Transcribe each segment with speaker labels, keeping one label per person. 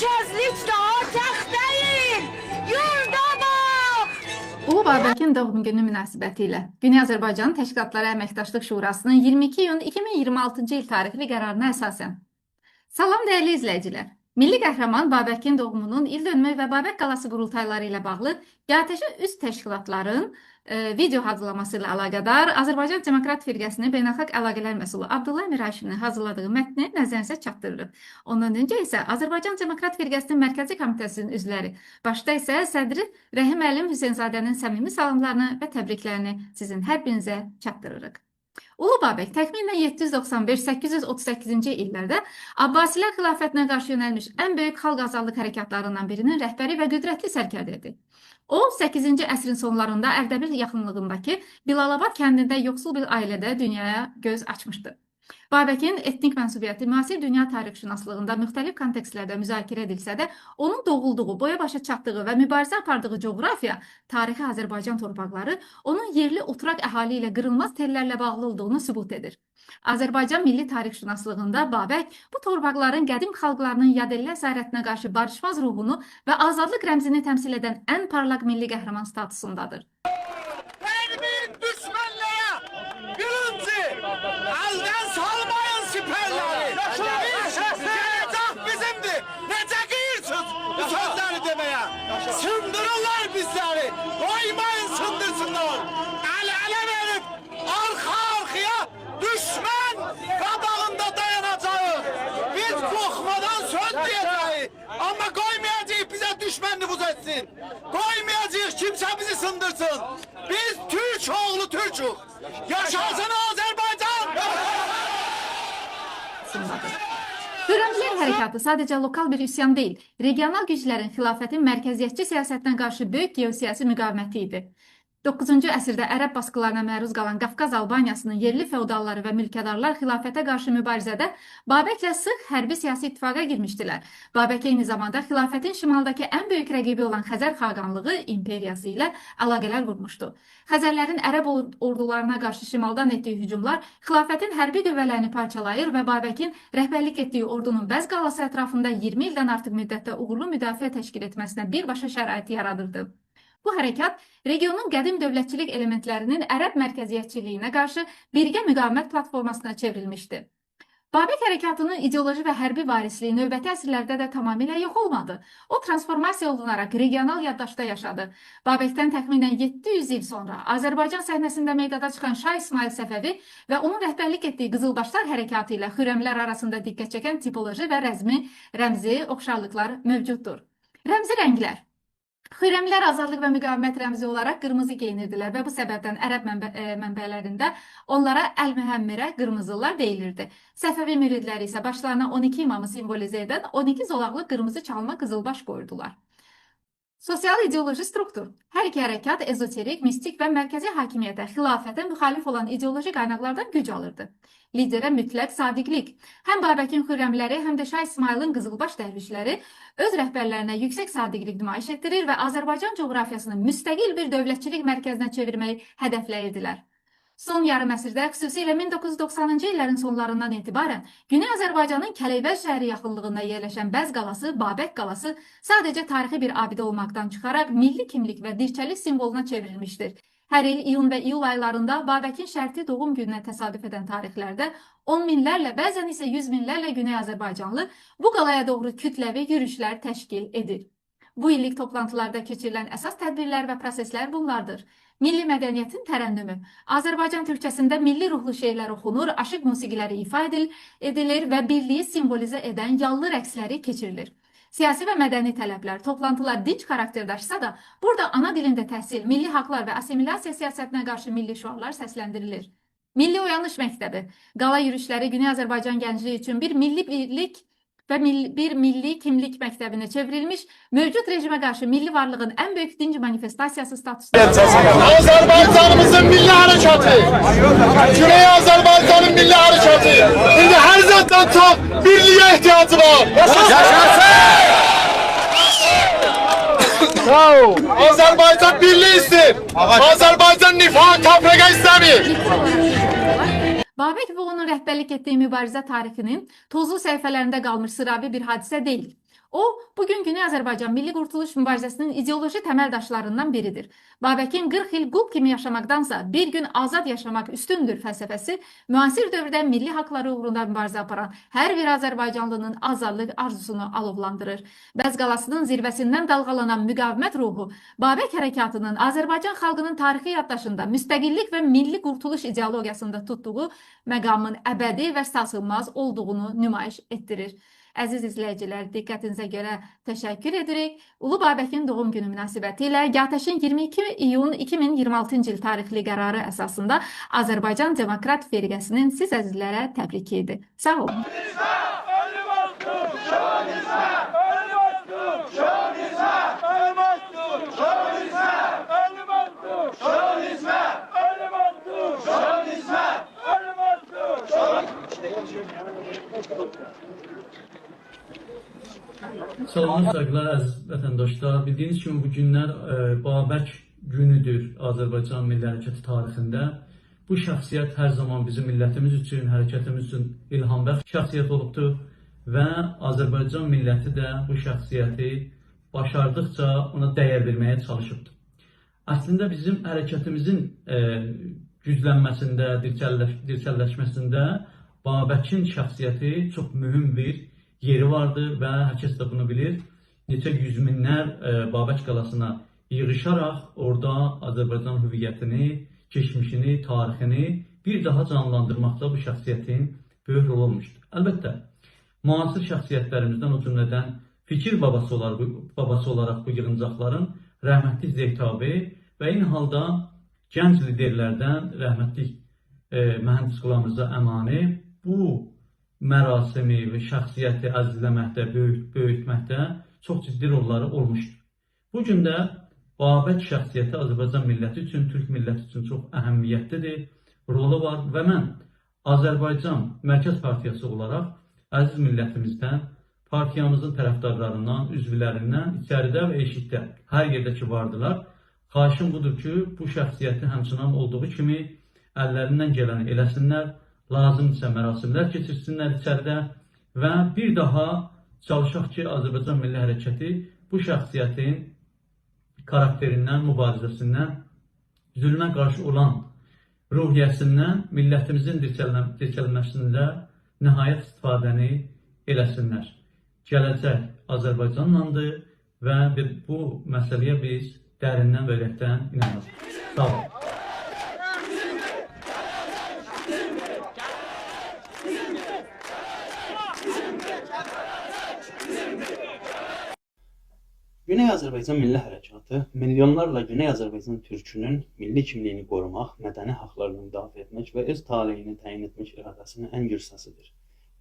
Speaker 1: Çözlükle ortak değil. Yurda bak.
Speaker 2: Ulu Babəkin doğum günü münasibətilə Güney Azərbaycan Təşkilatları Əməkdaşlıq Şurasının 22 iyun 2026-cı il tarixli qərarına əsasən. Salam dəyərli izləyicilər. Milli qəhrəman Babəkin doğumunun ildönümü və Babək qalası qurultayları ilə bağlı GATƏ üzv təşkilatların video hazırlaması ilə əlaqədar Azərbaycan Demokrat Firqəsinin beynəlxalq əlaqələr məsulü Abdullah Əmir Haşiminin hazırladığı mətni nəzərinizə çatdırırıq. Ondan öncə isə Azərbaycan Demokrat Firqəsinin Mərkəzi Komitəsinin üzvləri, başda isə sədri Rəhim Əlim Hüseynzadənin səmimi salamlarını və təbriklərini sizin hər birinizə çatdırırıq. Ulu Babək təxminən 795-838-ci illərdə Abbasilər xilafətinə qarşı yönəlmiş ən böyük xalq azadlıq hərəkatlarından birinin rəhbəri və qüdrətli sərkərdə idi. O, 8-ci əsrin sonlarında Ərdəbil yaxınlığındakı Bilalabad kəndində yoxsul bir ailədə dünyaya göz açmışdı. Babəkin etnik mənsubiyyəti müasir dünya tarixşünaslığında müxtəlif kontekstlərdə müzakirə edilsə də, onun doğulduğu, boya başa çatdığı və mübarizə apardığı coğrafiya, tarixi Azərbaycan torpaqları onun yerli oturaq əhali ilə qırılmaz tellərlə bağlı olduğunu sübut edir. Azərbaycan milli tarixşünaslığında Babək bu torpaqların qədim xalqlarının yadelli əsarətinə qarşı barışmaz ruhunu və azadlıq rəmzini təmsil edən ən parlaq milli qəhrəman statusundadır.
Speaker 3: Sındırırlar bizleri. Koymayın sındırsınlar. El verip arka arkaya düşman kabağında dayanacağız. Biz korkmadan söndüreceğiz. Ama koymayacağız bize düşman nüfuz etsin. Koymayacağız kimse bizi sındırsın. Biz Türk oğlu Türk'ük. Yaşasın Azerbaycan.
Speaker 2: Hürrəmçilik hərəkatı sadəcə lokal bir üsyan deyil, regional güclərin xilafətin mərkəziyyətçi siyasətinə qarşı böyük geosiyasi müqaviməti idi. 9-cu əsrdə ərəb baskılarına məruz qalan Qafqaz Albaniyasının yerli feodalları və mülkədarlar xilafətə qarşı mübarizədə Babəklə sıx hərbi siyasi ittifaqa girmişdilər. Babək eyni zamanda xilafətin şimaldakı ən böyük rəqibi olan Xəzər xaqanlığı imperiyası ilə əlaqələr qurmuşdu. Xəzərlərin ərəb ordularına qarşı şimaldan etdiyi hücumlar xilafətin hərbi qüvvələrini parçalayır və Babəkin rəhbərlik etdiyi ordunun Bəz qalası ətrafında 20 ildən artıq müddətdə uğurlu müdafiə təşkil etməsinə birbaşa şəraiti yaradırdı. Bu hərəkat regionun qədim dövlətçilik elementlərinin ərəb mərkəziyyətçiliyinə qarşı birgə müqavimət platformasına çevrilmişdi. Babək hərəkatının ideoloji və hərbi varisliyi növbəti əsrlərdə də tamamilə yox olmadı. O, transformasiya olunaraq regional yaddaşda yaşadı. Babəkdən təxminən 700 il sonra Azərbaycan səhnəsində meydana çıxan Şah İsmail Səfəvi və onun rəhbərlik etdiyi Qızılbaşlar hərəkatı ilə xürrəmlər arasında diqqət çəkən tipoloji və rəmzi oxşarlıqlar mövcuddur. Rəmzi rənglər. Xürrəmlər azadlıq və müqavimət rəmzi olaraq qırmızı geyinirdilər və bu səbəbdən ərəb mənbələrində onlara Əl-Mühəmmirə qırmızılar deyilirdi. Səfəvi müridləri isə başlarına 12 imamı simvolizə edən 12 zolaqlı qırmızı çalma qızılbaş qoyurdular. Sosial ideoloji struktur. Hər iki hərəkat ezoterik, mistik və mərkəzi hakimiyyətə, xilafətə müxalif olan ideoloji qaynaqlardan güc alırdı. Liderə mütləq sadiqlik. Həm Babəkin xürrəmləri, həm də Şah İsmailin qızılbaş dərvişləri öz rəhbərlərinə yüksək sadiqlik nümayiş etdirir və Azərbaycan coğrafiyasını müstəqil bir dövlətçilik mərkəzinə çevirməyi hədəfləyirdilər. Son yarım əsrdə, xüsusilə 1990-cı illərin sonlarından etibarən Güney Azərbaycanın Kəleybəz şəhəri yaxınlığında yerləşən Bəz qalası, Babək qalası sadəcə tarixi bir abidə olmaqdan çıxaraq milli kimlik və dirçəlik simvoluna çevrilmişdir. Hər il iyun və iyul aylarında Babəkin şərti doğum gününə təsadüf edən tarixlərdə 10 minlərlə, bəzən isə 100 minlərlə Güney Azərbaycanlı bu qalaya doğru kütləvi yürüşlər təşkil edir. Bu illik toplantılarda keçirilən əsas tədbirlər və proseslər bunlardır. Milli mədəniyyətin tərənnümü. Azərbaycan türkçəsində milli ruhlu şeirlər oxunur, aşıq musiqiləri ifa edilir və birliyi simvolizə edən yallı rəqsləri keçirilir. Siyasi və mədəni tələblər, toplantılar dinc xarakter daşısa da, burada ana dilində təhsil, milli haqlar və assimilasiya siyasətinə qarşı milli şüarlar səsləndirilir. Milli Oyanış Məktəbi. Qala yürüşləri Güney Azərbaycan gəncliyi üçün bir milli birlik və bir milli kimlik məktəbinə çevrilmiş, mövcud rejimə qarşı milli varlığın ən böyük dinc manifestasiyası statusunda.
Speaker 3: Azerbaycanımızın milli harekatı, Güney Azerbaycan'ın milli harekatı, şimdi her zaten çok birliğe ihtiyacı var. Yaşasın! Azerbaycan birliği ister. Azerbaycan nifak, tafrika istemiyor.
Speaker 2: Babək və onun rəhbərlik etdiyi mübarizə tarixinin tozlu səhifələrində qalmış sıravi bir hadisə deyil. O, bugün Güney Azərbaycan Milli Qurtuluş Mübarizəsinin ideoloji təməldaşlarından biridir. Babəkin 40 il qul kimi yaşamaqdansa bir gün azad yaşamaq üstündür fəlsəfəsi müasir dövrdə milli haqları uğrunda mübarizə aparan hər bir Azərbaycanlının azadlıq arzusunu alovlandırır. Bəz qalasının zirvəsindən dalğalanan müqavimət ruhu Babək hərəkatının Azərbaycan xalqının tarixi yaddaşında müstəqillik və milli qurtuluş ideologiyasında tutduğu məqamın əbədi və sarsılmaz olduğunu nümayiş etdirir. Əziz izləyicilər, diqqətinizə görə təşəkkür edirik. Ulu Babəkin doğum günü münasibətilə Gətəşin 22 iyun 2026-cı il tarixli qərarı əsasında Azərbaycan Demokrat Firqəsinin siz əzizlərə təbriki idi. Sağ olun.
Speaker 4: Salamlar, saygılar əziz vətəndaşlar. Bildiyiniz kimi bu günlər Babək günüdür Azərbaycan Milli Hərəkəti tarixində. Bu şəxsiyyət hər zaman bizim millətimiz üçün, hərəkətimiz üçün ilhambəxş şəxsiyyət olubdur və Azərbaycan milləti də bu şəxsiyyəti başardıqca ona dəyər verməyə çalışıbdır. Əslində bizim hərəkətimizin güclənməsində, dirçəlləşməsində Babəkin şəxsiyyəti çox mühüm bir yeri vardır və hər kəs də bunu bilir. Neçə yüz minlər Babək qalasına yığışaraq orada Azərbaycan hüviyyətini, keçmişini, tarixini bir daha canlandırmaqda bu şəxsiyyətin böyük rol olmuşdur. Əlbəttə, müasir şəxsiyyətlərimizdən o cümlədən fikir babası olaraq bu yığıncaqların rəhmətli Zeytabi və eyni halda gənc liderlərdən rəhmətli mühəndis Qulam Rza Əmani bu mərasimi və şəxsiyyəti əzizləməkdə, böyütməkdə çox ciddi rolları olmuşdur. Bu gün də Babək şəxsiyyəti Azərbaycan milləti üçün, Türk milləti üçün çox əhəmiyyətlidir, rolu var və mən Azərbaycan Mərkəz Partiyası olaraq əziz millətimizdən, partiyamızın tərəfdarlarından, üzvlərindən, içəridə və eşikdə, hər yerdə ki vardılar, xahişim budur ki, bu şəxsiyyəti həmçinin olduğu kimi əllərindən gələni eləsinlər, lazımdırsa mərasimlər keçirsinlər içəridə və bir daha çalışaq ki, Azərbaycan Milli Hərəkəti bu şəxsiyyətin karakterindən, mübarizəsindən, zülmə qarşı olan ruhiyyəsindən millətimizin dirçəlməsində nəhayət istifadəni eləsinlər. Gələcək Azərbaycanlandır və bu məsələyə biz dərindən və ürəkdən inanırıq. Sağ olun.
Speaker 5: Güney Azərbaycan Milli Hərəkatı milyonlarla Güney Azərbaycan türkünün milli kimliyini qorumaq, mədəni haqlarını müdafiə etmək və öz taleyini təyin etmək iradəsinin ən gür səsidir.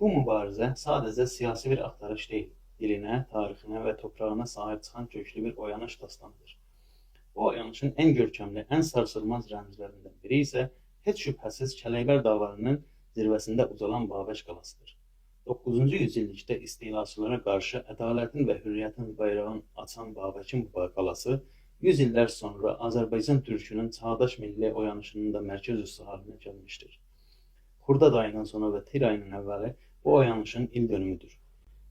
Speaker 5: Bu mübarizə sadəcə siyasi bir axtarış deyil, dilinə, tarixinə və toprağına sahib çıxan köklü bir oyanış dastanıdır. Bu oyanışın ən görkəmli, ən sarsılmaz rəmzlərindən biri isə heç şübhəsiz Kələkbər dağlarının zirvəsində ucalan Babək qalasıdır. 9-cu yüzillikdə istilaçılara qarşı ədalətin və hürriyyətin bayrağını açan Babəkin bu qalası 100 illər sonra Azərbaycan türkünün çağdaş milli oyanışının da mərkəz üssü haline gəlmişdir. Xurdad ayından sonra və Tir ayının əvvəli bu oyanışın il dönümüdür.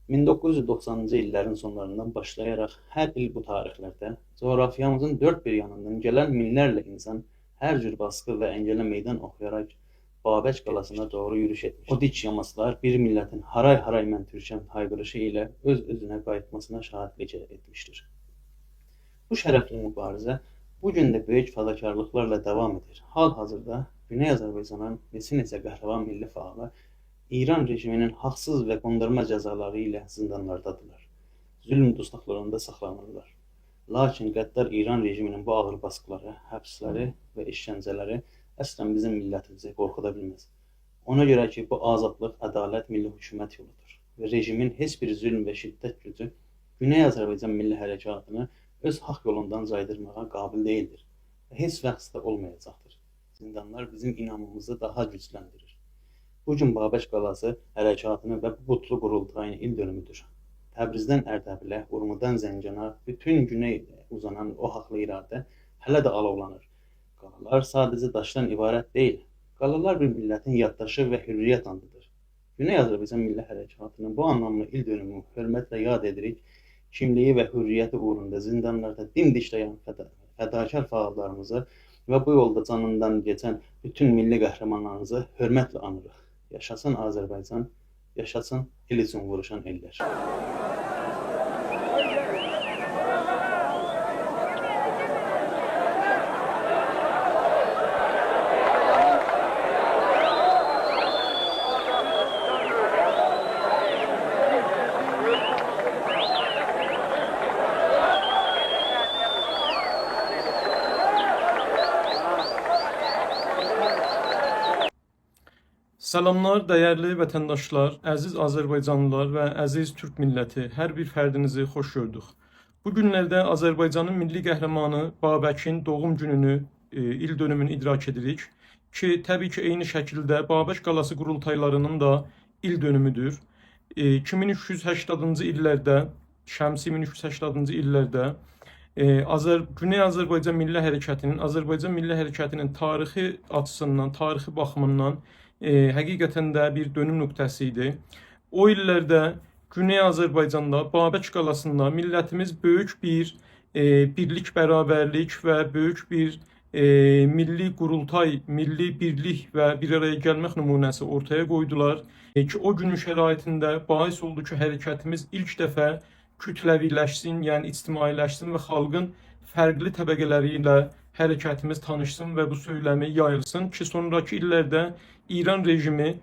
Speaker 5: 1990-cı illərin sonlarından başlayaraq hər il bu tarixlərdə coğrafiyamızın dörd bir yanından gələn minlərlə insan hər cür baskı və əngələ meydan oxuyaraq Babək qalasına doğru yürüş etmiş. O dik yamaclar bir millətin haray-haray mən türkəm hayqırışı ilə öz-özünə qayıtmasına şahidlik etmişdir. Bu şərəfli mübarizə bugün də böyük fədakarlıqlarla davam edir. Hal-hazırda Güney Azərbaycanın neçə qəhrəman milli fəalı İran rejiminin haqsız və qondurma cəzaları ilə zindanlardadırlar. Zülm dustaqlarında saxlanırlar. Lakin qəddar İran rejiminin bu ağır baskıları, həbsləri və işgəncələri əslən bizim millətimizi qorxuda bilməz. Ona görə ki, bu azadlıq, ədalət milli hökumət yoludur və rejimin heç bir zülm və şiddət gücü Güney Azərbaycan Milli Hərəkatını öz haqq yolundan caydırmağa qabil deyildir və heç vaxt da olmayacaqdır. Zindanlar bizim inamımızı daha gücləndirir. Bugün Babək qalası hərəkatını və bu qutlu qurultayın il dönümüdür. Təbrizdən Ərdəbilə, Urmudan Zəncana, bütün güney uzanan o haqlı iradə hələ də alovlanır. Qalalar sadəcə daşdan ibarət deyil. Qalalar bir millətin yaddaşı və hürriyyət andıdır. Güney Azərbaycan Milli Hərəkatının bu anlamlı ildönümü hörmətlə yad edirik. Kimliyi və hürriyyəti uğrunda zindanlarda dimdik dayan fədakar fəallarımızı və bu yolda canından keçən bütün milli qəhrəmanlarımızı hörmətlə anırıq. Yaşasın Azərbaycan, yaşasın el üçün vuruşan ellər.
Speaker 6: Salamlar, dəyərli vətəndaşlar, əziz Azərbaycanlılar və əziz Türk milləti, hər bir fərdinizi xoş gördük. Bu günlərdə Azərbaycanın milli qəhrəmanı Babəkin doğum gününü, ildönümünü idrak edirik ki, təbii ki, eyni şəkildə Babək qalası qurultaylarının da ildönümüdür. 2380-cı illərdə, şəmsi 1380-cı illərdə Güney Azərbaycan Milli Hərəkatının, Azərbaycan Milli Hərəkatının tarixi açısından, tarixi baxımından həqiqətən də bir dönüm nöqtəsi idi. O illərdə Güney Azərbaycanda, Babək qalasında millətimiz böyük bir birlik, bərabərlik və böyük bir milli qurultay, milli birlik və bir araya gəlmək nümunəsi ortaya qoydular ki, o günün şəraitində bais oldu ki, hərəkətimiz ilk dəfə kütləviləşsin, yəni ictimailəşsin və xalqın fərqli təbəqələri ilə hərəkətimiz tanışsın və bu söyləmi yayılsın ki, sonraki illərdə İran rejimi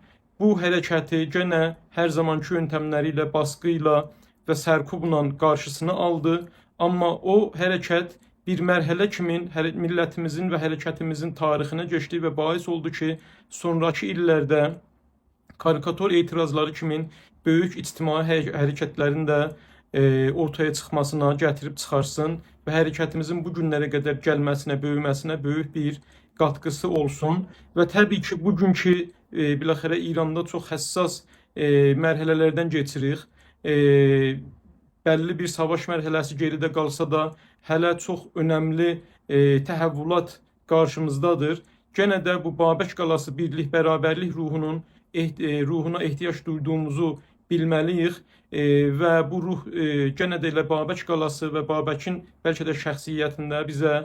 Speaker 6: bu hərəkəti yenə hər zamanki yöntəmləri ilə, baskı ilə və sərkubla qarşısını aldı. Amma o hərəkət bir mərhələ kimi millətimizin və hərəkətimizin tarixinə keçdi və bais oldu ki, sonraki illərdə karikatur etirazları kimi böyük ictimai hərəkətlərin də ortaya çıxmasına gətirib çıxarsın və hərəkətimizin bu günlərə qədər gəlməsinə, böyüməsinə böyük bir qatqısı olsun. Və təbii ki, bugünkü biləxərə İranda çox həssas mərhələlərdən keçirik. Bəlli bir savaş mərhələsi geridə qalsa da, hələ çox önəmli təhəvvülat qarşımızdadır. Genə də bu Babək qalası birlik, bərabərlik ruhuna ehtiyac duyduğumuzu bilməliyik və bu ruh genə də elə Babək qalası və Babəkin bəlkə də şəxsiyyətində bizə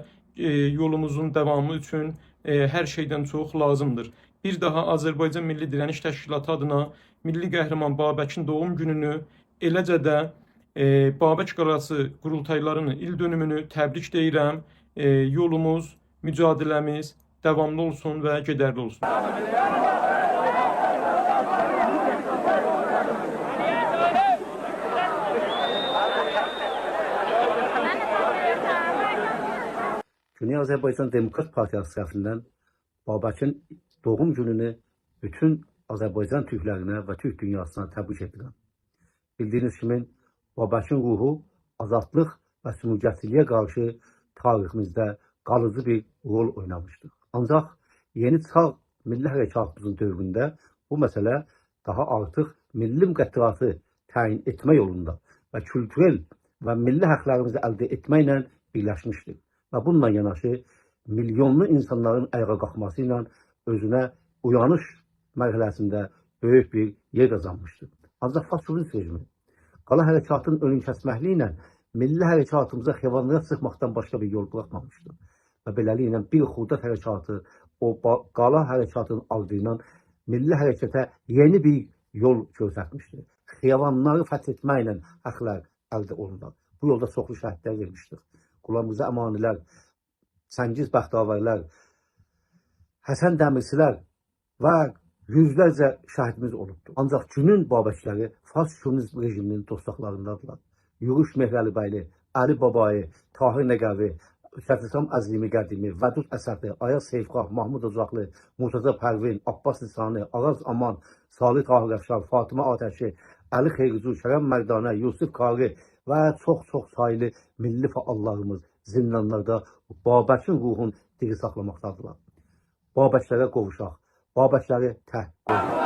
Speaker 6: yolumuzun davamı üçün hər şeydən çox lazımdır. Bir daha Azərbaycan Milli Dirəniş Təşkilatı adına milli qəhrəman Babəkin doğum gününü, eləcə də Babək qalası qurultaylarının ildönümünü təbrik deyirəm. Yolumuz, mücadiləmiz davamlı olsun və gedərli olsun.
Speaker 7: Güney Azərbaycan Demokrat Partiyası tərəfindən Babəkin doğum gününü bütün Azərbaycan türklərinə və Türk dünyasına təbrik edirəm. Bildiyiniz kimi Babəkin ruhu azadlıq və sümürgəçiliyə qarşı tariximizdə qalıcı bir rol oynamışdır. Ancaq yeni çağ milli hərəkatımızın dövründə bu məsələ daha artıq milli müqəddəratı təyin etmə yolunda və kültürel və milli haqlarımızı əldə etməklə birləşmişdir. Və bununla yanaşı milyonlu insanların ayağa qalxması ilə özünə uyanış mərhələsində böyük bir yer qazanmışdır. Ancaq faşist rejimi qala hərəkatının önünü kəsməkliyi ilə milli hərəkatımıza xəyanət çıxmaqdan başqa bir yol buraxmamışdır. Və beləliklə bir xurdat hərəkatı o qala hərəkatının adı ilə milli hərəkətə yeni bir yol göstərmişdir. Xəyanları fəth etməklə haqlar əldə olunur. Bu yolda çoxlu şəhidlər vermişdir. Qulamıza əmanilər, Çəngiz Bəxtavərlər, Həsən Dəmirsilər və yüzlərcə şəhidimiz olubdur. Ancaq günün Babəkləri fars komünist rejiminin dostaqlarındadırlar. Yürüş Mehrəlibəyli, Əli Babayı, Tahir Nəqəvi, Şəfisam Əzlimi Qədimi, Vədud Əsədli, Ayaz Seyfqah, Mahmud Ocaqlı, Murtaza Pərvin, Abbas Nisani, Araz Aman, Salih Tahir Əfşar, Fatıma Atəşi, Əli Xeyricu, Kərəm Mərdanə, Yusuf Qari və çox sayılı milli fəallarımız zindanlarda Babəkin ruhunu diri saxlamaqdadırlar. Babəklərə qovuşaq, Babəkləri təhq qoyaq.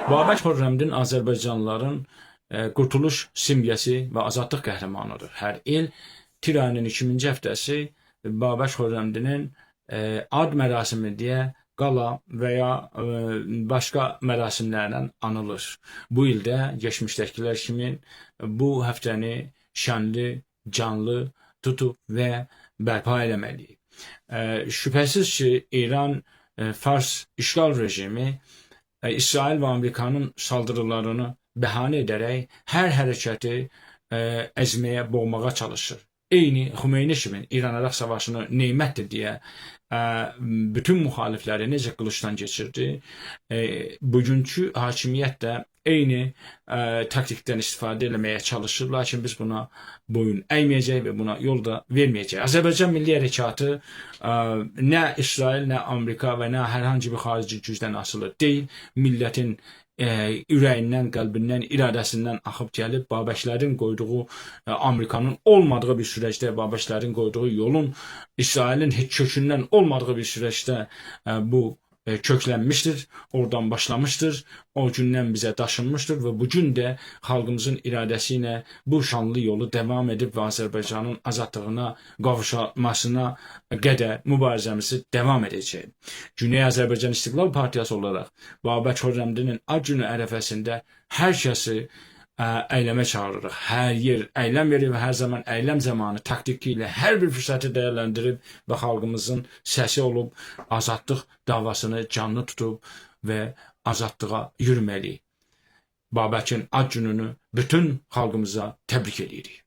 Speaker 8: Babək Xürrəmdin Azərbaycanlıların qurtuluş simgəsi və azadlıq qəhrəmanıdır. Hər il tir ayının 2-ci həftəsi Babək Xürrəmdinin ad mərasimi deyə qala və ya başqa mərasimlərlə anılır. Bu ildə keçmişdəkilər kimi bu həftəni şənli, canlı tutub və bərpa eləməliyik. Şübhəsiz ki, İran Fars işgal rejimi İsrail və Amerikanın saldırılarını bəhanə edərək hər hərəkəti əzməyə, boğmağa çalışır. Eyni Xümeyni kimi İran-Əraq savaşını nemətdir deyə bütün müxalifləri necə qılıçdan keçirdi, bugünkü hakimiyyət də eyni taktikdən istifadə etməyə çalışır, lakin biz buna boyun əyməyəcək və buna yol da verməyəcək. Azərbaycan Milli Hərəkatı nə İsrail, nə Amerika və nə hər hansı bir xarici gücdən asılı deyil, millətin ürəyindən, qəlbindən, iradəsindən axıb gəlib, Babəklərin qoyduğu, Amerikanın olmadığı bir süreçdə, Babəklərin qoyduğu yolun İsrailin heç kökündən olmadığı bir süreçdə bu köklənmişdir, oradan başlamışdır, o gündən bizə daşınmışdır və bugün də xalqımızın iradəsi ilə bu şanlı yolu devam edib və Azərbaycanın azadlığına qavuşmasına qədər mübarizəmizi devam edəcək. Güney Azərbaycan İstiqlal Partiyası olaraq Babək Xürrəmdinin ad günü ərəfəsində hər kəsi eyləmə çağırırıq. Hər yer eyləm verir və hər zaman eyləm zamanı taktiki ilə hər bir fürsəti dəyərləndirib və xalqımızın səsi olub azadlıq davasını canlı tutub və azadlığa yürüməliyik. Babəkin ad gününü bütün xalqımıza təbrik edirik.